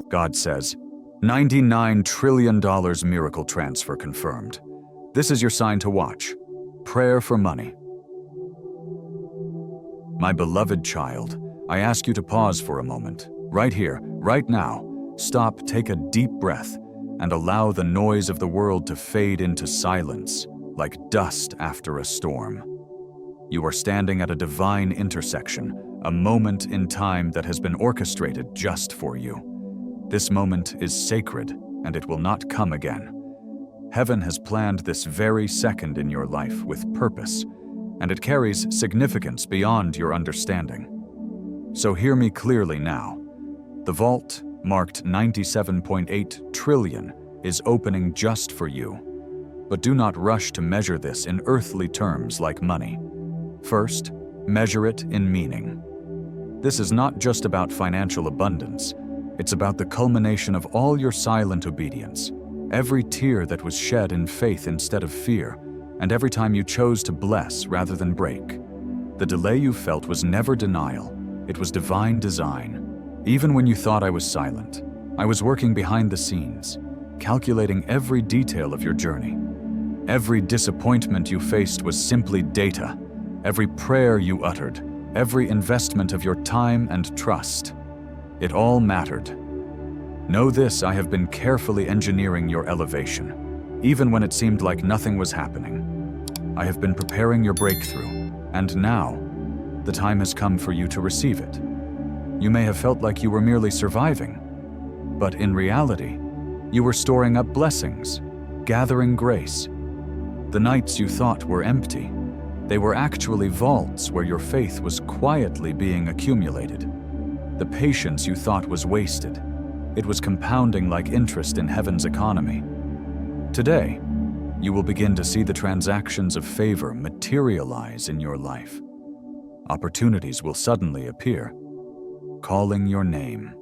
God says, $99 trillion miracle transfer confirmed. This is your sign to watch. Prayer for money. My beloved child, I ask you to pause for a moment. Right here, right now. Stop, take a deep breath, and allow the noise of the world to fade into silence, like dust after a storm. You are standing at a divine intersection, a moment in time that has been orchestrated just for you. This moment is sacred, and it will not come again. Heaven has planned this very second in your life with purpose, and it carries significance beyond your understanding. So hear me clearly now. The vault, marked 97.8 trillion, is opening just for you. But do not rush to measure this in earthly terms like money. First, measure it in meaning. This is not just about financial abundance. It's about the culmination of all your silent obedience, every tear that was shed in faith instead of fear, and every time you chose to bless rather than break. The delay you felt was never denial. It was divine design. Even when you thought I was silent, I was working behind the scenes, calculating every detail of your journey. Every disappointment you faced was simply data. Every prayer you uttered, every investment of your time and trust. It all mattered. Know this, I have been carefully engineering your elevation, even when it seemed like nothing was happening. I have been preparing your breakthrough, and now, the time has come for you to receive it. You may have felt like you were merely surviving, but in reality, you were storing up blessings, gathering grace. The nights you thought were empty, they were actually vaults where your faith was quietly being accumulated. The patience you thought was wasted, it was compounding like interest in heaven's economy. Today, you will begin to see the transactions of favor materialize in your life. Opportunities will suddenly appear, calling your name.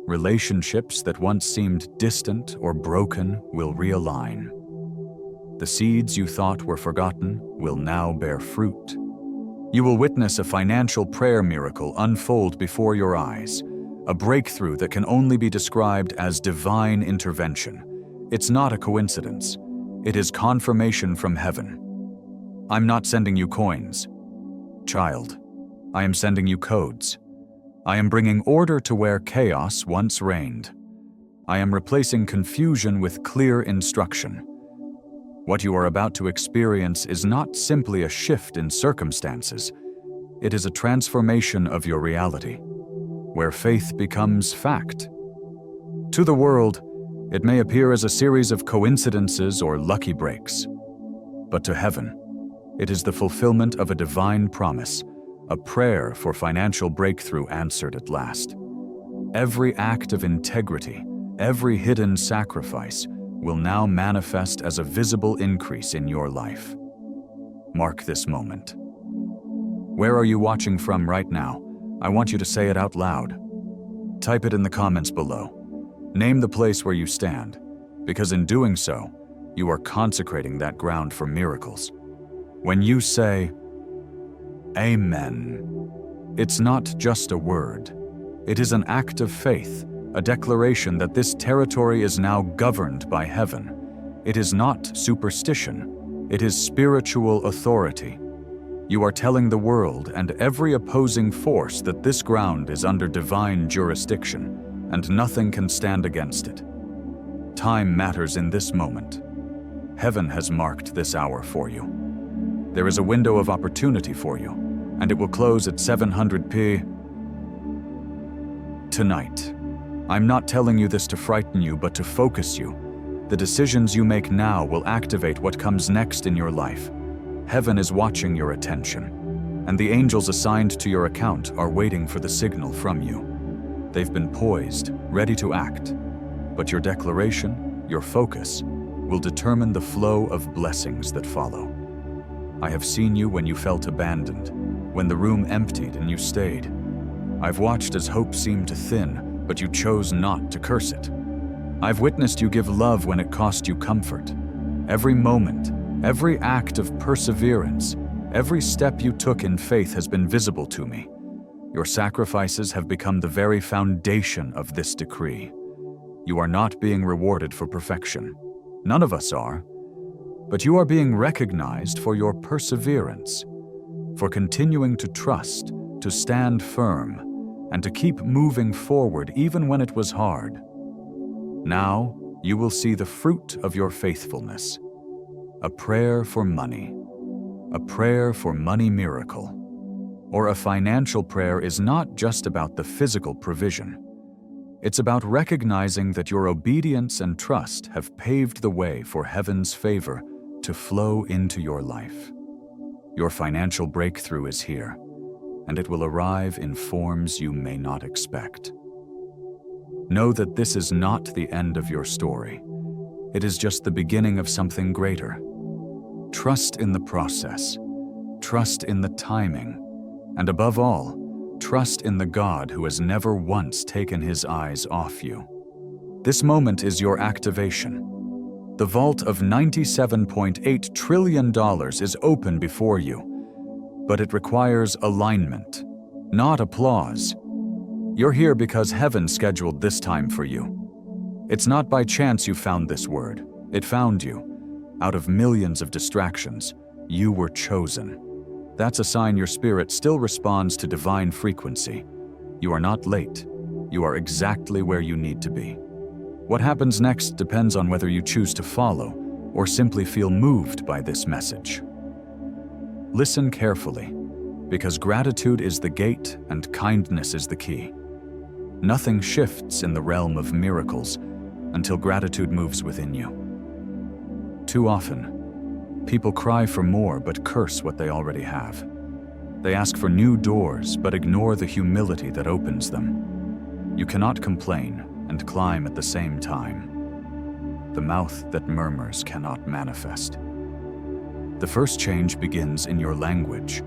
Relationships that once seemed distant or broken will realign. The seeds you thought were forgotten will now bear fruit. You will witness a financial prayer miracle unfold before your eyes, a breakthrough that can only be described as divine intervention. It's not a coincidence. It is confirmation from heaven. I'm not sending you coins, child. I am sending you codes. I am bringing order to where chaos once reigned. I am replacing confusion with clear instruction. What you are about to experience is not simply a shift in circumstances. It is a transformation of your reality, where faith becomes fact. To the world, it may appear as a series of coincidences or lucky breaks. But to heaven, it is the fulfillment of a divine promise, a prayer for financial breakthrough answered at last. Every act of integrity, every hidden sacrifice will now manifest as a visible increase in your life. Mark this moment. Where are you watching from right now? I want you to say it out loud. Type it in the comments below. Name the place where you stand, because in doing so, you are consecrating that ground for miracles. When you say, Amen, it's not just a word. It is an act of faith, a declaration that this territory is now governed by heaven. It is not superstition. It is spiritual authority. You are telling the world and every opposing force that this ground is under divine jurisdiction, and nothing can stand against it. Time matters in this moment. Heaven has marked this hour for you. There is a window of opportunity for you, and it will close at 700 p.m. tonight. I'm not telling you this to frighten you, but to focus you. The decisions you make now will activate what comes next in your life. Heaven is watching your attention, and the angels assigned to your account are waiting for the signal from you. They've been poised, ready to act, but your declaration, your focus, will determine the flow of blessings that follow. I have seen you when you felt abandoned, when the room emptied and you stayed. I've watched as hope seemed to thin, but you chose not to curse it. I've witnessed you give love when it cost you comfort. Every moment, every act of perseverance, every step you took in faith has been visible to me. Your sacrifices have become the very foundation of this decree. You are not being rewarded for perfection. None of us are. But you are being recognized for your perseverance, for continuing to trust, to stand firm, and to keep moving forward even when it was hard. Now, you will see the fruit of your faithfulness. A prayer for money. A prayer for money miracle. Or a financial prayer is not just about the physical provision. It's about recognizing that your obedience and trust have paved the way for heaven's favor to flow into your life. Your financial breakthrough is here, and it will arrive in forms you may not expect. Know that this is not the end of your story. It is just the beginning of something greater. Trust in the process. Trust in the timing. And above all, trust in the God who has never once taken his eyes off you. This moment is your activation. The vault of $97.8 trillion is open before you, but it requires alignment, not applause. You're here because heaven scheduled this time for you. It's not by chance you found this word. It found you. Out of millions of distractions, you were chosen. That's a sign your spirit still responds to divine frequency. You are not late. You are exactly where you need to be. What happens next depends on whether you choose to follow or simply feel moved by this message. Listen carefully, because gratitude is the gate and kindness is the key. Nothing shifts in the realm of miracles until gratitude moves within you. Too often, people cry for more but curse what they already have. They ask for new doors but ignore the humility that opens them. You cannot complain and climb at the same time. The mouth that murmurs cannot manifest. The first change begins in your language.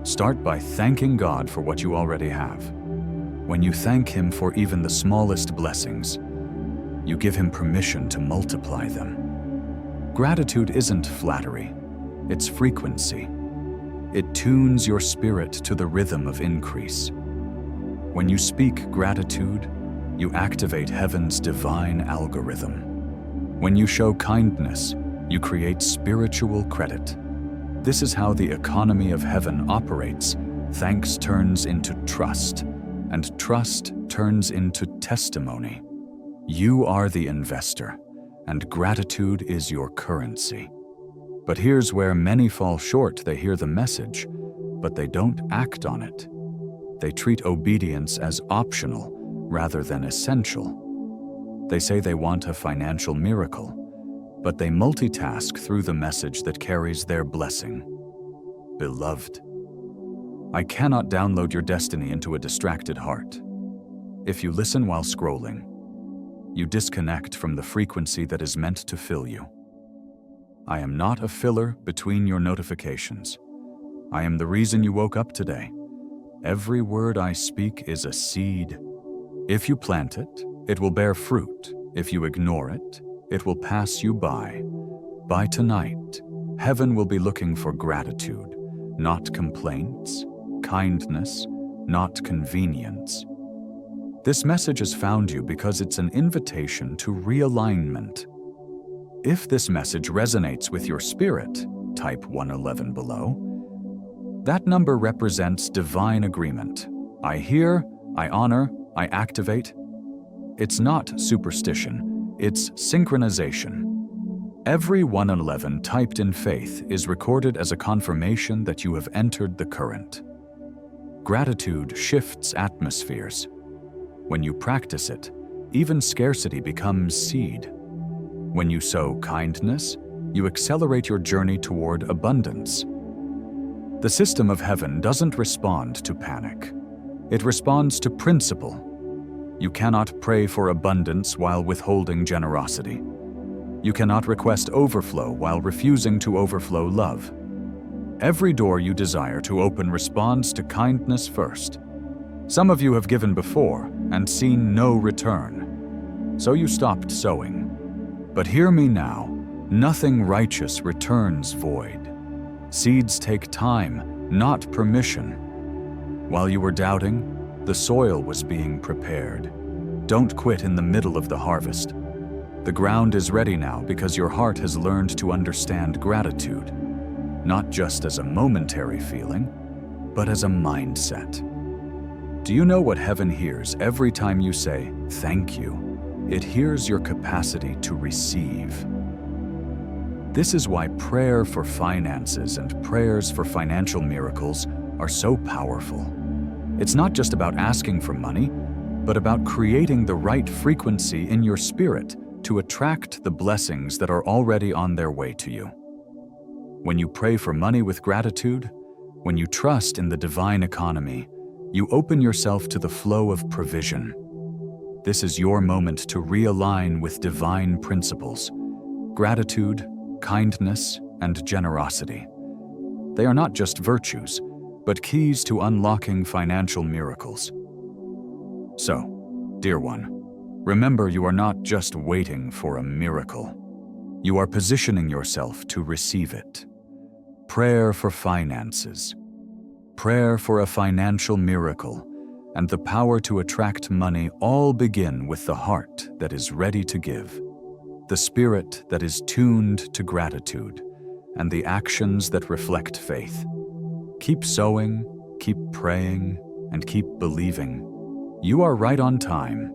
Start by thanking God for what you already have. When you thank Him for even the smallest blessings, you give Him permission to multiply them. Gratitude isn't flattery, it's frequency. It tunes your spirit to the rhythm of increase. When you speak gratitude, you activate heaven's divine algorithm. When you show kindness, you create spiritual credit. This is how the economy of heaven operates. Thanks turns into trust, and trust turns into testimony. You are the investor, and gratitude is your currency. But here's where many fall short. They hear the message, but they don't act on it. They treat obedience as optional rather than essential. They say they want a financial miracle, but they multitask through the message that carries their blessing. Beloved, I cannot download your destiny into a distracted heart. If you listen while scrolling, you disconnect from the frequency that is meant to fill you. I am not a filler between your notifications. I am the reason you woke up today. Every word I speak is a seed. If you plant it, it will bear fruit. If you ignore it, it will pass you by. By tonight, heaven will be looking for gratitude, not complaints, kindness, not convenience. This message has found you because it's an invitation to realignment. If this message resonates with your spirit, type 111 below. That number represents divine agreement. I hear, I honor, I activate. It's not superstition, it's synchronization. Every 111 typed in faith is recorded as a confirmation that you have entered the current. Gratitude shifts atmospheres. When you practice it, even scarcity becomes seed. When you sow kindness, you accelerate your journey toward abundance. The system of heaven doesn't respond to panic. It responds to principle. You cannot pray for abundance while withholding generosity. You cannot request overflow while refusing to overflow love. Every door you desire to open responds to kindness first. Some of you have given before and seen no return, so you stopped sowing. But hear me now, nothing righteous returns void. Seeds take time, not permission. While you were doubting, The soil was being prepared. Don't quit in the middle of the harvest. The ground is ready now because your heart has learned to understand gratitude, not just as a momentary feeling, but as a mindset. Do you know what heaven hears every time you say, "Thank you"? It hears your capacity to receive. This is why prayer for finances and prayers for financial miracles are so powerful. It's not just about asking for money, but about creating the right frequency in your spirit to attract the blessings that are already on their way to you. When you pray for money with gratitude, when you trust in the divine economy, you open yourself to the flow of provision. This is your moment to realign with divine principles. Gratitude, kindness, and generosity. They are not just virtues, but keys to unlocking financial miracles. So, dear one, remember you are not just waiting for a miracle. You are positioning yourself to receive it. Prayer for finances. Prayer for a financial miracle and the power to attract money all begin with the heart that is ready to give, the spirit that is tuned to gratitude, and the actions that reflect faith. Keep sowing, keep praying, and keep believing. You are right on time.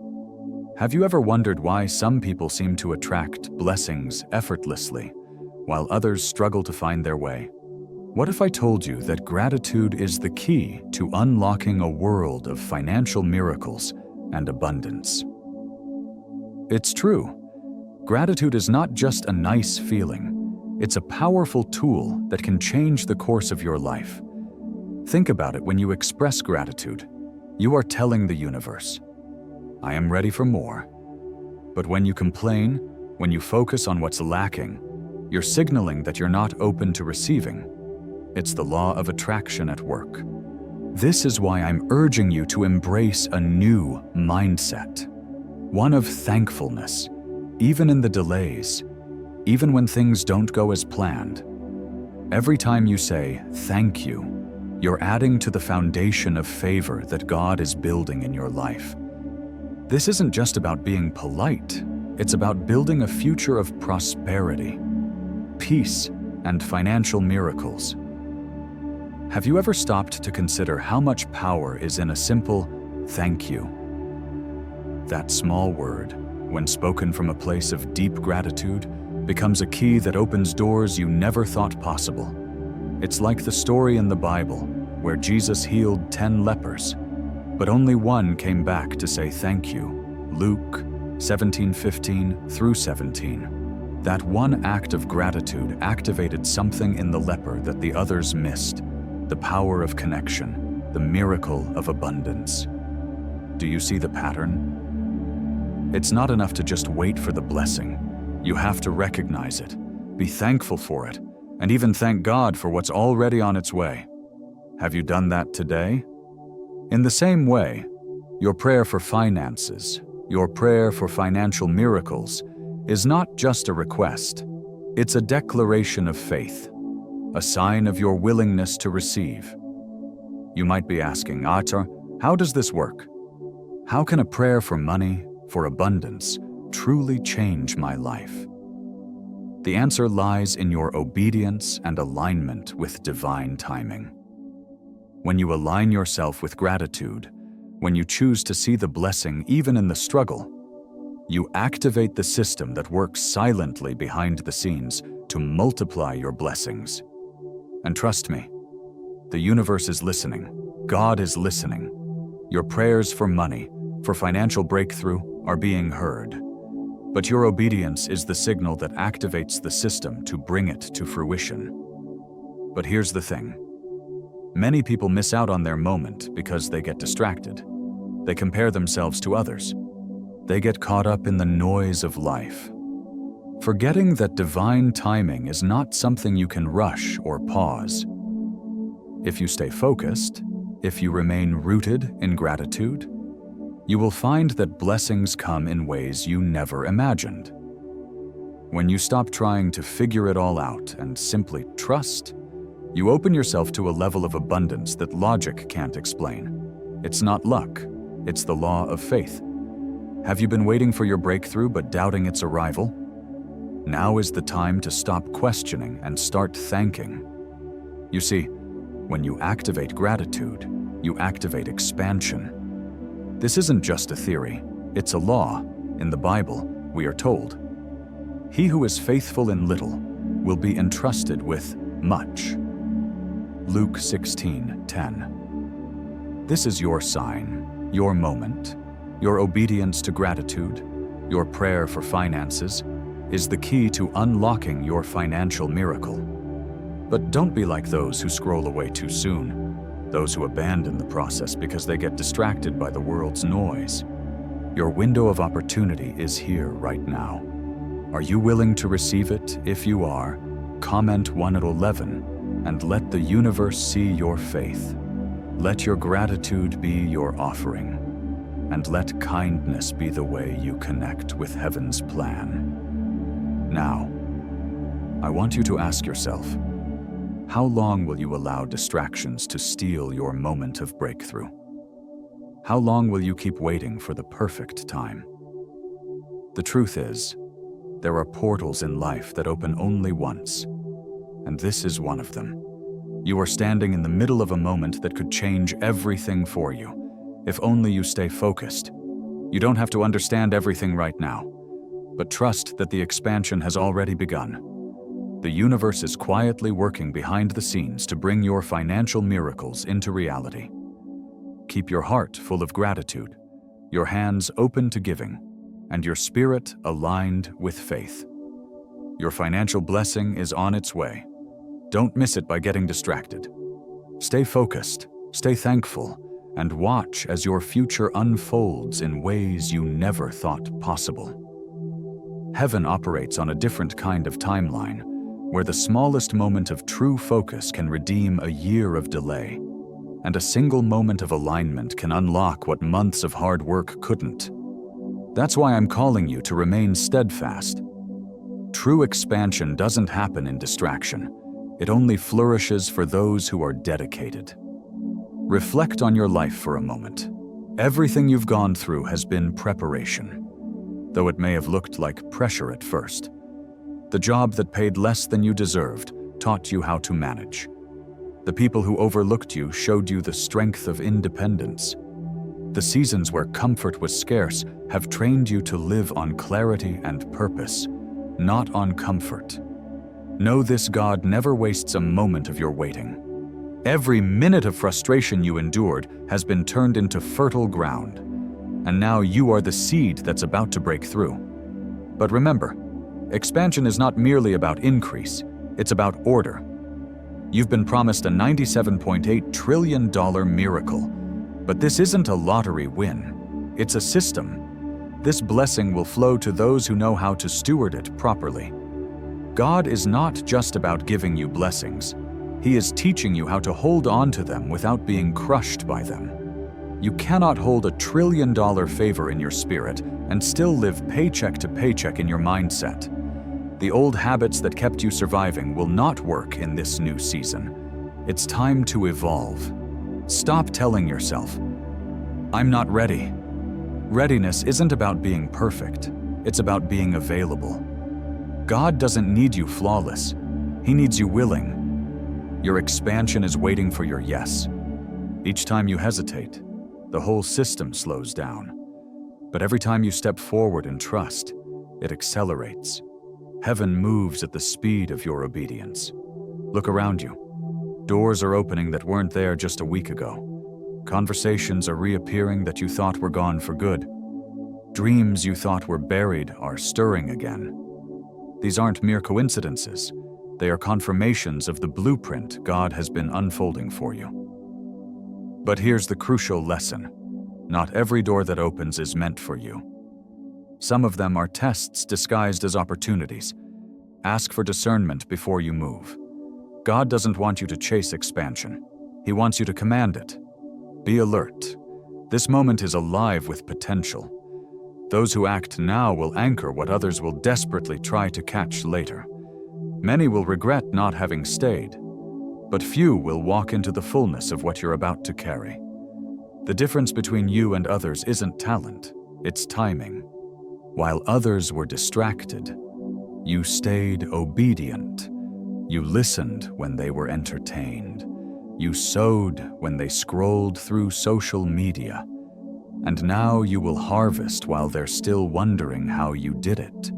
Have you ever wondered why some people seem to attract blessings effortlessly, while others struggle to find their way? What if I told you that gratitude is the key to unlocking a world of financial miracles and abundance? It's true. Gratitude is not just a nice feeling. It's a powerful tool that can change the course of your life. Think about it. When you express gratitude, you are telling the universe, "I am ready for more." But when you complain, when you focus on what's lacking, you're signaling that you're not open to receiving. It's the law of attraction at work. This is why I'm urging you to embrace a new mindset, one of thankfulness, even in the delays, even when things don't go as planned. Every time you say, "Thank you," you're adding to the foundation of favor that God is building in your life. This isn't just about being polite, it's about building a future of prosperity, peace, and financial miracles. Have you ever stopped to consider how much power is in a simple "thank you"? That small word, when spoken from a place of deep gratitude, becomes a key that opens doors you never thought possible. It's like the story in the Bible where Jesus healed 10 lepers, but only one came back to say thank you. Luke 17:15 through 17. That one act of gratitude activated something in the leper that the others missed. The power of connection, the miracle of abundance. Do you see the pattern? It's not enough to just wait for the blessing. You have to recognize it, be thankful for it, and even thank God for what's already on its way. Have you done that today? In the same way, your prayer for finances, your prayer for financial miracles, is not just a request. It's a declaration of faith, a sign of your willingness to receive. You might be asking, "Atar, how does this work? How can a prayer for money, for abundance, truly change my life?" The answer lies in your obedience and alignment with divine timing. When you align yourself with gratitude, when you choose to see the blessing even in the struggle, you activate the system that works silently behind the scenes to multiply your blessings. And trust me, the universe is listening. God is listening. Your prayers for money, for financial breakthrough, are being heard. But your obedience is the signal that activates the system to bring it to fruition. But here's the thing. Many people miss out on their moment because they get distracted. They compare themselves to others. They get caught up in the noise of life, forgetting that divine timing is not something you can rush or pause. If you stay focused, if you remain rooted in gratitude, you will find that blessings come in ways you never imagined. When you stop trying to figure it all out and simply trust, you open yourself to a level of abundance that logic can't explain. It's not luck, it's the law of faith. Have you been waiting for your breakthrough but doubting its arrival? Now is the time to stop questioning and start thanking. You see, when you activate gratitude, you activate expansion. This isn't just a theory, it's a law. In the Bible, we are told, "He who is faithful in little will be entrusted with much." Luke 16:10. This is your sign, your moment. Your obedience to gratitude, your prayer for finances, is the key to unlocking your financial miracle. But don't be like those who scroll away too soon, those who abandon the process because they get distracted by the world's noise. Your window of opportunity is here right now. Are you willing to receive it? If you are, comment 1 at 11 and let the universe see your faith. Let your gratitude be your offering, and let kindness be the way you connect with heaven's plan. Now, I want you to ask yourself, how long will you allow distractions to steal your moment of breakthrough? How long will you keep waiting for the perfect time? The truth is, there are portals in life that open only once, and this is one of them. You are standing in the middle of a moment that could change everything for you, if only you stay focused. You don't have to understand everything right now, but trust that the expansion has already begun. The universe is quietly working behind the scenes to bring your financial miracles into reality. Keep your heart full of gratitude, your hands open to giving, and your spirit aligned with faith. Your financial blessing is on its way. Don't miss it by getting distracted. Stay focused, stay thankful, and watch as your future unfolds in ways you never thought possible. Heaven operates on a different kind of timeline, where the smallest moment of true focus can redeem a year of delay, and a single moment of alignment can unlock what months of hard work couldn't. That's why I'm calling you to remain steadfast. True expansion doesn't happen in distraction. It only flourishes for those who are dedicated. Reflect on your life for a moment. Everything you've gone through has been preparation, though it may have looked like pressure at first. The job that paid less than you deserved taught you how to manage. The people who overlooked you showed you the strength of independence. The seasons where comfort was scarce have trained you to live on clarity and purpose, not on comfort. Know this: God never wastes a moment of your waiting. Every minute of frustration you endured has been turned into fertile ground, and now you are the seed that's about to break through. But remember, expansion is not merely about increase, it's about order. You've been promised a $97.8 trillion miracle, but this isn't a lottery win, it's a system. This blessing will flow to those who know how to steward it properly. God is not just about giving you blessings. He is teaching you how to hold on to them without being crushed by them. You cannot hold $1 trillion favor in your spirit and still live paycheck to paycheck in your mindset. The old habits that kept you surviving will not work in this new season. It's time to evolve. Stop telling yourself, "I'm not ready." Readiness isn't about being perfect. It's about being available. God doesn't need you flawless. He needs you willing. Your expansion is waiting for your yes. Each time you hesitate, the whole system slows down. But every time you step forward in trust, it accelerates. Heaven moves at the speed of your obedience. Look around you. Doors are opening that weren't there just a week ago. Conversations are reappearing that you thought were gone for good. Dreams you thought were buried are stirring again. These aren't mere coincidences. They are confirmations of the blueprint God has been unfolding for you. But here's the crucial lesson. Not every door that opens is meant for you. Some of them are tests disguised as opportunities. Ask for discernment before you move. God doesn't want you to chase expansion. He wants you to command it. Be alert. This moment is alive with potential. Those who act now will anchor what others will desperately try to catch later. Many will regret not having stayed, but few will walk into the fullness of what you're about to carry. The difference between you and others isn't talent, it's timing. While others were distracted, you stayed obedient. You listened when they were entertained. You sowed when they scrolled through social media. And now you will harvest while they're still wondering how you did it.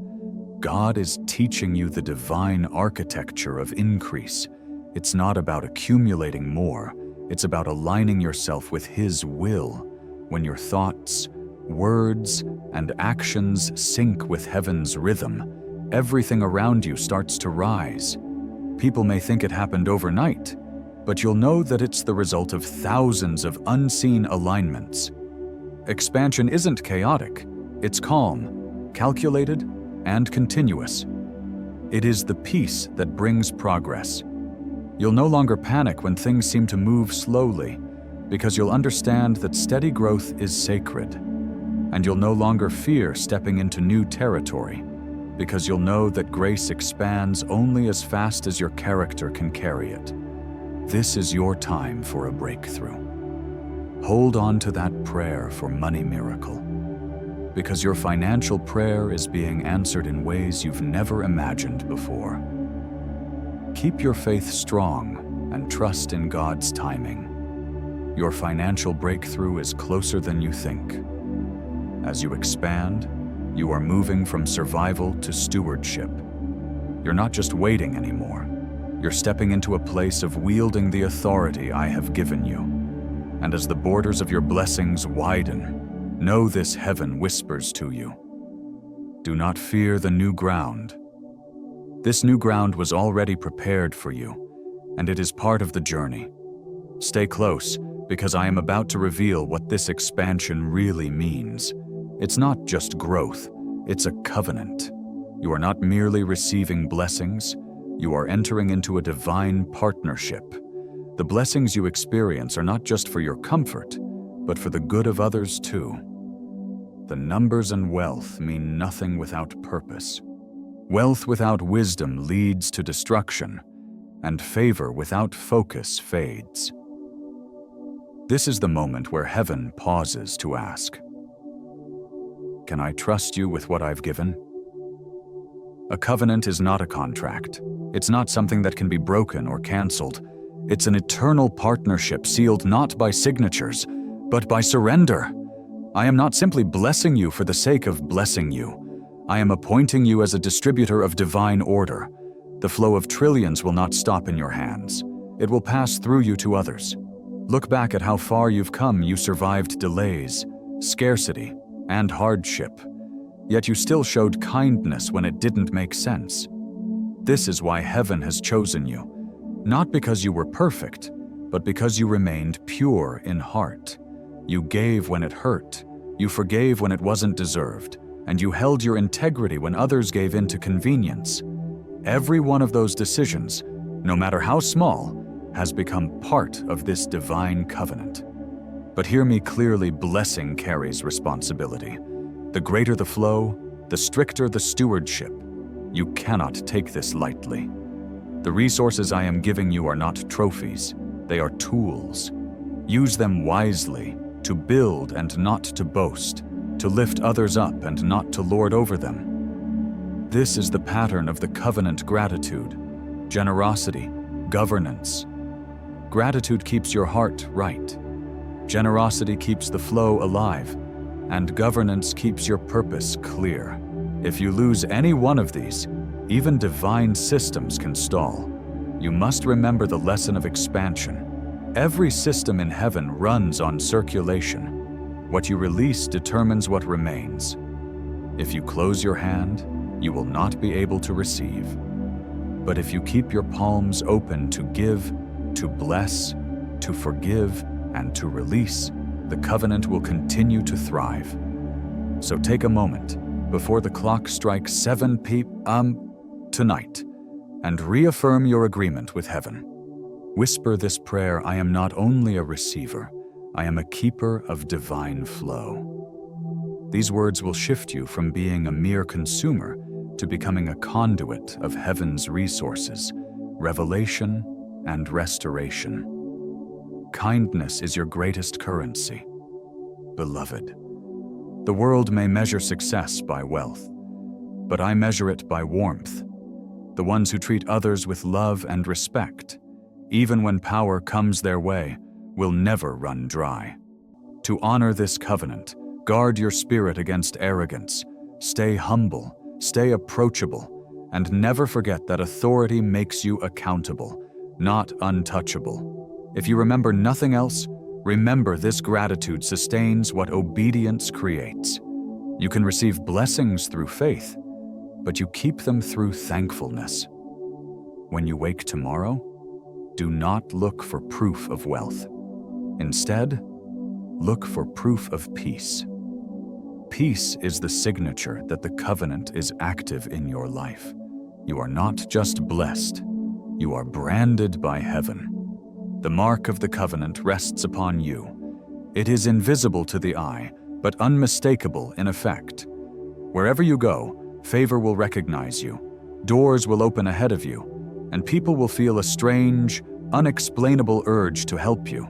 God is teaching you the divine architecture of increase. It's not about accumulating more. It's about aligning yourself with His will. When your thoughts, words, and actions sync with heaven's rhythm, everything around you starts to rise. People may think it happened overnight, but you'll know that it's the result of thousands of unseen alignments. Expansion isn't chaotic, it's calm, calculated, and continuous. It is the peace that brings progress. You'll no longer panic when things seem to move slowly, because you'll understand that steady growth is sacred. And you'll no longer fear stepping into new territory, because you'll know that grace expands only as fast as your character can carry it. This is your time for a breakthrough. Hold on to that prayer for money miracle, because your financial prayer is being answered in ways you've never imagined before. Keep your faith strong and trust in God's timing. Your financial breakthrough is closer than you think. As you expand, you are moving from survival to stewardship. You're not just waiting anymore. You're stepping into a place of wielding the authority I have given you. And as the borders of your blessings widen, know this heaven whispers to you. Do not fear the new ground. This new ground was already prepared for you, and it is part of the journey. Stay close, because I am about to reveal what this expansion really means. It's not just growth, it's a covenant. You are not merely receiving blessings, you are entering into a divine partnership. The blessings you experience are not just for your comfort, but for the good of others too. The numbers and wealth mean nothing without purpose. Wealth without wisdom leads to destruction, and favor without focus fades. This is the moment where heaven pauses to ask, can I trust you with what I've given? A covenant is not a contract. It's not something that can be broken or canceled. It's an eternal partnership sealed not by signatures, but by surrender. I am not simply blessing you for the sake of blessing you. I am appointing you as a distributor of divine order. The flow of trillions will not stop in your hands. It will pass through you to others. Look back at how far you've come. You survived delays, scarcity, and hardship. Yet you still showed kindness when it didn't make sense. This is why heaven has chosen you. Not because you were perfect, but because you remained pure in heart. You gave when it hurt, you forgave when it wasn't deserved, and you held your integrity when others gave in to convenience. Every one of those decisions, no matter how small, has become part of this divine covenant. But hear me clearly, blessing carries responsibility. The greater the flow, the stricter the stewardship. You cannot take this lightly. The resources I am giving you are not trophies, they are tools. Use them wisely, to build and not to boast, to lift others up and not to lord over them. This is the pattern of the covenant gratitude, generosity, governance. Gratitude keeps your heart right. Generosity keeps the flow alive, and governance keeps your purpose clear. If you lose any one of these, even divine systems can stall. You must remember the lesson of expansion. Every system in heaven runs on circulation. What you release determines what remains. If you close your hand, you will not be able to receive. But if you keep your palms open to give, to bless, to forgive, and to release, the covenant will continue to thrive. So take a moment before the clock strikes 7 p.m. tonight and reaffirm your agreement with heaven. Whisper this prayer: I am not only a receiver, I am a keeper of divine flow. These words will shift you from being a mere consumer to becoming a conduit of heaven's resources, revelation, and restoration. Kindness is your greatest currency. beloved. The world may measure success by wealth, but I measure it by warmth. The ones who treat others with love and respect, even when power comes their way, will never run dry. To honor this covenant, guard your spirit against arrogance, stay humble, stay approachable, and never forget that authority makes you accountable, not untouchable. If you remember nothing else, remember this gratitude sustains what obedience creates. You can receive blessings through faith, but you keep them through thankfulness. When you wake tomorrow, do not look for proof of wealth. Instead, look for proof of peace. Peace is the signature that the covenant is active in your life. You are not just blessed, you are branded by heaven. The mark of the covenant rests upon you. It is invisible to the eye, but unmistakable in effect. Wherever you go, favor will recognize you, doors will open ahead of you, and people will feel a strange, unexplainable urge to help you.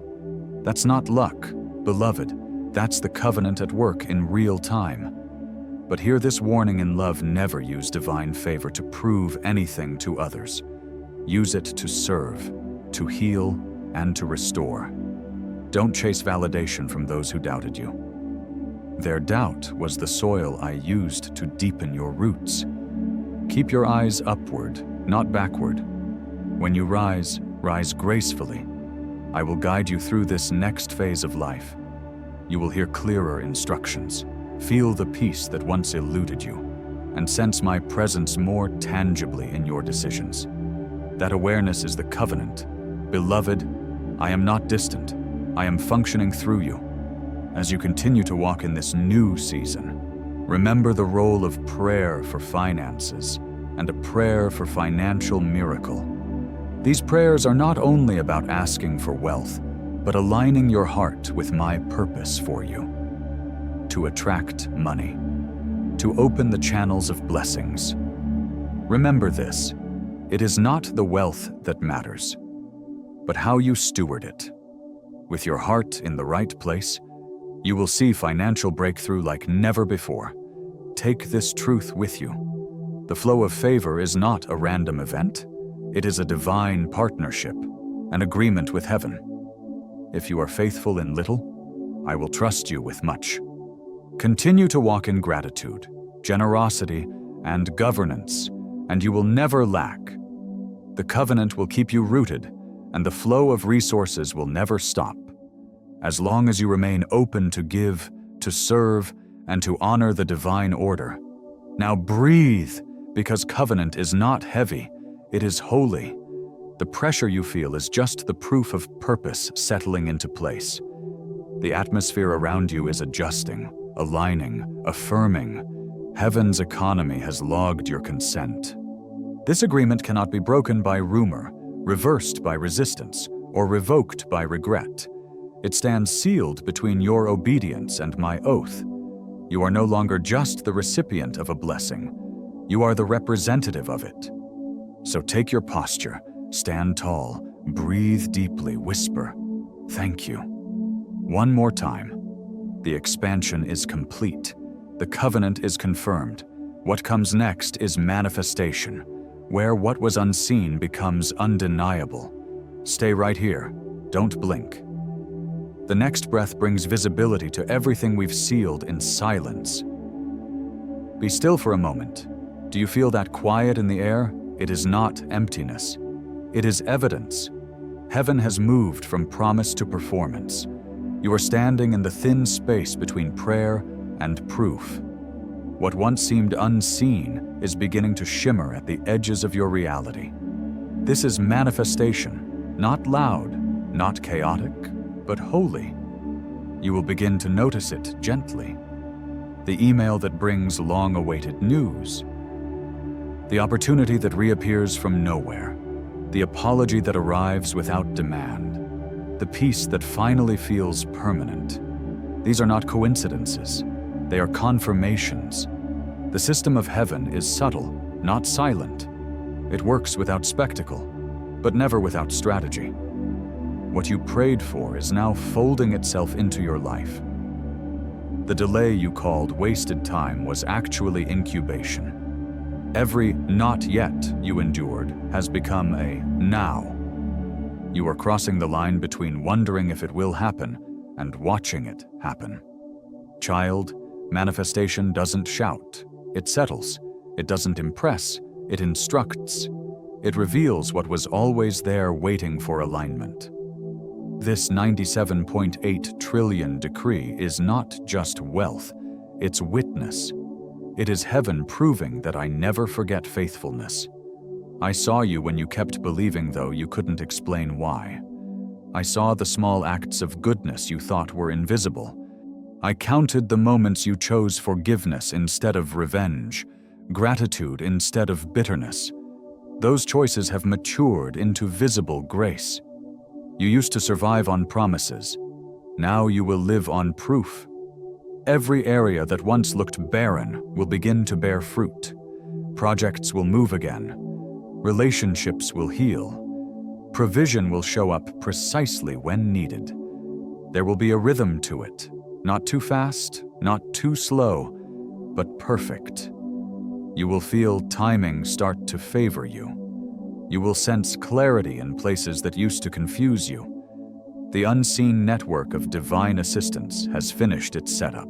That's not luck, beloved. That's the covenant at work in real time. But hear this warning in love: never use divine favor to prove anything to others. Use it to serve, to heal, and to restore. Don't chase validation from those who doubted you. Their doubt was the soil I used to deepen your roots. Keep your eyes upward, not backward. When you rise, rise gracefully. I will guide you through this next phase of life. You will hear clearer instructions, feel the peace that once eluded you, and sense my presence more tangibly in your decisions. That awareness is the covenant. Beloved, I am not distant. I am functioning through you. As you continue to walk in this new season, remember the role of prayer for finances and a prayer for financial miracle. These prayers are not only about asking for wealth, but aligning your heart with my purpose for you. To attract money, to open the channels of blessings. Remember this: it is not the wealth that matters, but how you steward it. With your heart in the right place, you will see financial breakthrough like never before. Take this truth with you. The flow of favor is not a random event. It is a divine partnership, an agreement with heaven. If you are faithful in little, I will trust you with much. Continue to walk in gratitude, generosity, and governance, and you will never lack. The covenant will keep you rooted, and the flow of resources will never stop. As long as you remain open to give, to serve, and to honor the divine order. Now breathe, because covenant is not heavy, it is holy. The pressure you feel is just the proof of purpose settling into place. The atmosphere around you is adjusting, aligning, affirming. Heaven's economy has logged your consent. This agreement cannot be broken by rumor, reversed by resistance, or revoked by regret. It stands sealed between your obedience and my oath. You are no longer just the recipient of a blessing. You are the representative of it. So take your posture, stand tall, breathe deeply, whisper, "Thank you." One more time. The expansion is complete. The covenant is confirmed. What comes next is manifestation, where what was unseen becomes undeniable. Stay right here. Don't blink. The next breath brings visibility to everything we've sealed in silence. Be still for a moment. Do you feel that quiet in the air? It is not emptiness. It is evidence. Heaven has moved from promise to performance. You are standing in the thin space between prayer and proof. What once seemed unseen is beginning to shimmer at the edges of your reality. This is manifestation, not loud, not chaotic, but holy. You will begin to notice it gently. The email that brings long-awaited news. The opportunity that reappears from nowhere. The apology that arrives without demand. The peace that finally feels permanent. These are not coincidences. They are confirmations. The system of heaven is subtle, not silent. It works without spectacle, but never without strategy. What you prayed for is now folding itself into your life. The delay you called wasted time was actually incubation. Every "not yet" you endured has become a "now." You are crossing the line between wondering if it will happen and watching it happen. Child, manifestation doesn't shout. It settles. It doesn't impress. It instructs. It reveals what was always there waiting for alignment. This 97.8 trillion decree is not just wealth, it's witness. It is heaven proving that I never forget faithfulness. I saw you when you kept believing, though you couldn't explain why. I saw the small acts of goodness you thought were invisible. I counted the moments you chose forgiveness instead of revenge, gratitude instead of bitterness. Those choices have matured into visible grace. You used to survive on promises. Now you will live on proof. Every area that once looked barren will begin to bear fruit. Projects will move again. Relationships will heal. Provision will show up precisely when needed. There will be a rhythm to it. Not too fast, not too slow, but perfect. You will feel timing start to favor you. You will sense clarity in places that used to confuse you. The unseen network of divine assistance has finished its setup.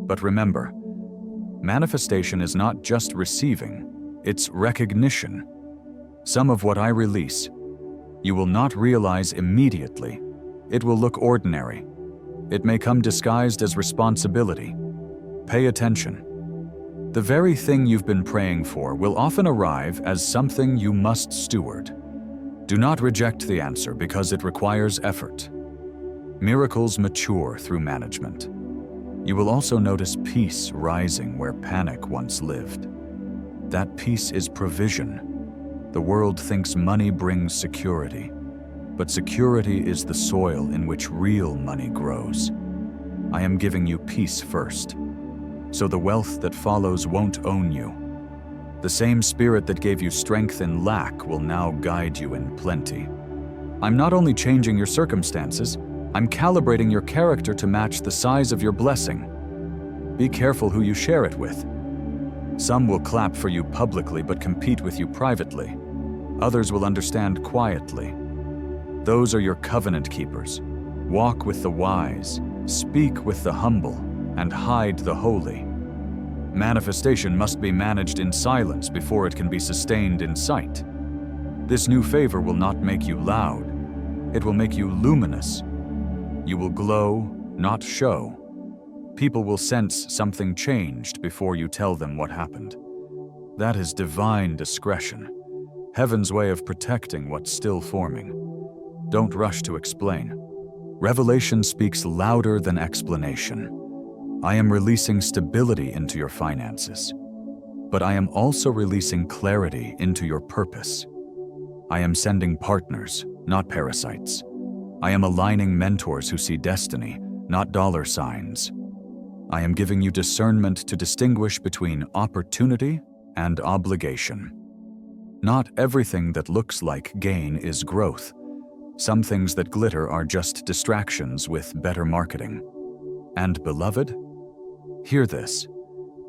But remember, manifestation is not just receiving, it's recognition. Some of what I release, you will not realize immediately. It will look ordinary. It may come disguised as responsibility. Pay attention. The very thing you've been praying for will often arrive as something you must steward. Do not reject the answer because it requires effort. Miracles mature through management. You will also notice peace rising where panic once lived. That peace is provision. The world thinks money brings security, but security is the soil in which real money grows. I am giving you peace first, so the wealth that follows won't own you. The same spirit that gave you strength in lack will now guide you in plenty. I'm not only changing your circumstances, I'm calibrating your character to match the size of your blessing. Be careful who you share it with. Some will clap for you publicly but compete with you privately. Others will understand quietly. Those are your covenant keepers. Walk with the wise, speak with the humble, and hide the holy. Manifestation must be managed in silence before it can be sustained in sight. This new favor will not make you loud. It will make you luminous. You will glow, not show. People will sense something changed before you tell them what happened. That is divine discretion, heaven's way of protecting what's still forming. Don't rush to explain. Revelation speaks louder than explanation. I am releasing stability into your finances, but I am also releasing clarity into your purpose. I am sending partners, not parasites. I am aligning mentors who see destiny, not dollar signs. I am giving you discernment to distinguish between opportunity and obligation. Not everything that looks like gain is growth. Some things that glitter are just distractions with better marketing. And beloved, hear this.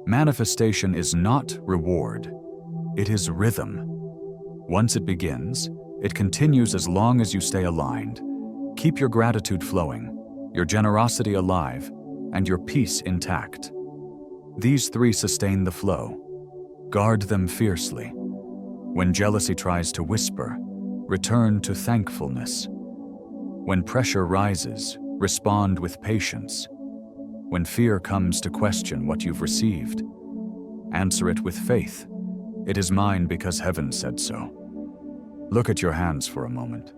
Manifestation is not reward. It is rhythm. Once it begins, it continues as long as you stay aligned. Keep your gratitude flowing, your generosity alive, and your peace intact. These three sustain the flow. Guard them fiercely. When jealousy tries to whisper, return to thankfulness. When pressure rises, respond with patience. When fear comes to question what you've received, answer it with faith. It is mine because heaven said so. Look at your hands for a moment.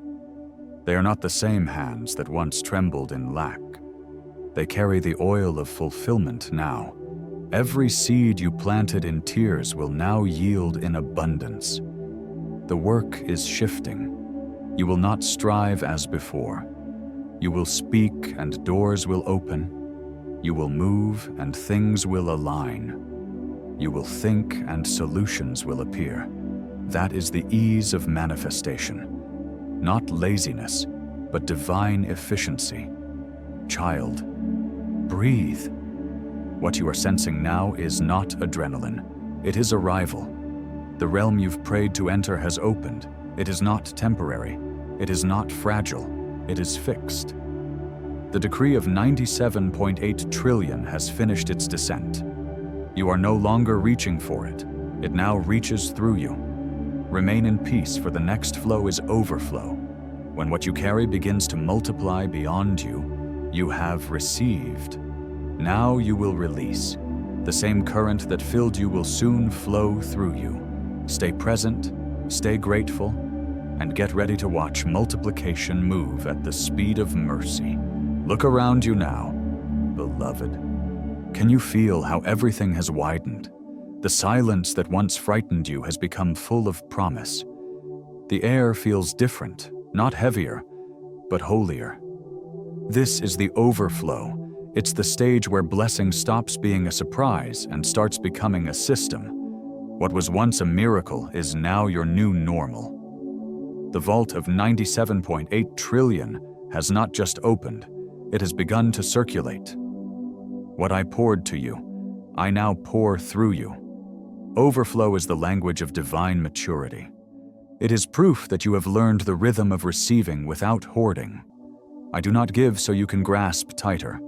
They are not the same hands that once trembled in lack. They carry the oil of fulfillment now. Every seed you planted in tears will now yield in abundance. The work is shifting. You will not strive as before. You will speak and doors will open. You will move and things will align. You will think and solutions will appear. That is the ease of manifestation. Not laziness, but divine efficiency. Child, breathe. What you are sensing now is not adrenaline. It is arrival. The realm you've prayed to enter has opened. It is not temporary. It is not fragile. It is fixed. The decree of 97.8 trillion has finished its descent. You are no longer reaching for it. It now reaches through you. Remain in peace, for the next flow is overflow. When what you carry begins to multiply beyond you, you have received. Now you will release. The same current that filled you will soon flow through you. Stay present, stay grateful, and get ready to watch multiplication move at the speed of mercy. Look around you now, beloved. Can you feel how everything has widened? The silence that once frightened you has become full of promise. The air feels different, not heavier, but holier. This is the overflow. It's the stage where blessing stops being a surprise and starts becoming a system. What was once a miracle is now your new normal. The vault of 97.8 trillion has not just opened, it has begun to circulate. What I poured to you, I now pour through you. Overflow is the language of divine maturity. It is proof that you have learned the rhythm of receiving without hoarding. I do not give so you can grasp tighter.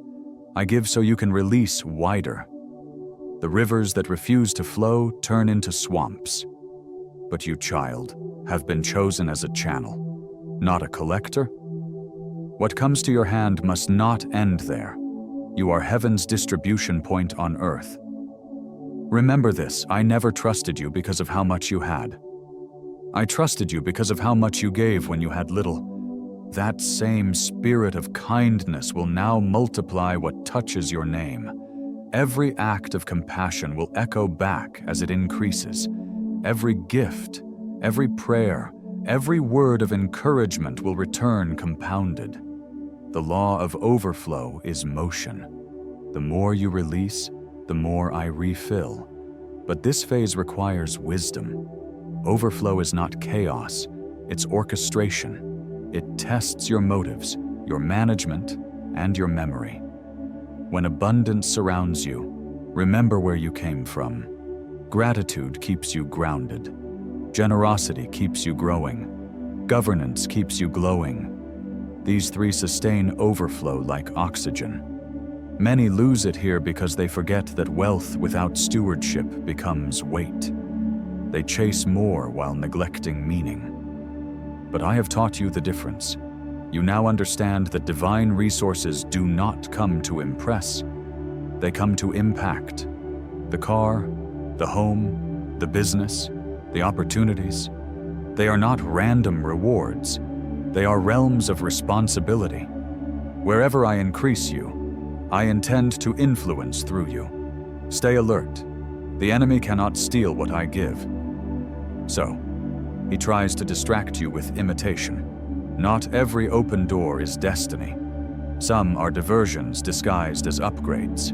I give so you can release wider. The rivers that refuse to flow turn into swamps. But you, child, have been chosen as a channel, not a collector. What comes to your hand must not end there. You are heaven's distribution point on earth. Remember this, I never trusted you because of how much you had. I trusted you because of how much you gave when you had little. That same spirit of kindness will now multiply what touches your name. Every act of compassion will echo back as it increases. Every gift, every prayer, every word of encouragement will return compounded. The law of overflow is motion. The more you release, the more I refill. But this phase requires wisdom. Overflow is not chaos, it's orchestration. It tests your motives, your management, and your memory. When abundance surrounds you, remember where you came from. Gratitude keeps you grounded. Generosity keeps you growing. Governance keeps you glowing. These three sustain overflow like oxygen. Many lose it here because they forget that wealth without stewardship becomes weight. They chase more while neglecting meaning. But I have taught you the difference. You now understand that divine resources do not come to impress. They come to impact. The car, the home, the business, the opportunities. They are not random rewards. They are realms of responsibility. Wherever I increase you, I intend to influence through you. Stay alert. The enemy cannot steal what I give. So, he tries to distract you with imitation. Not every open door is destiny. Some are diversions disguised as upgrades.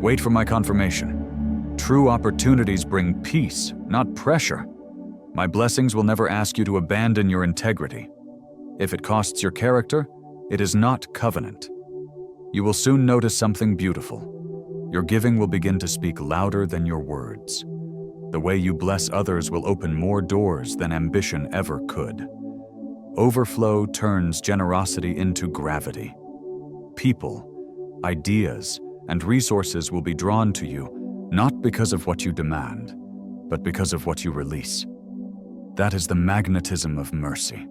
Wait for my confirmation. True opportunities bring peace, not pressure. My blessings will never ask you to abandon your integrity. If it costs your character, it is not covenant. You will soon notice something beautiful. Your giving will begin to speak louder than your words. The way you bless others will open more doors than ambition ever could. Overflow turns generosity into gravity. People, ideas, and resources will be drawn to you, not because of what you demand, but because of what you release. That is the magnetism of mercy.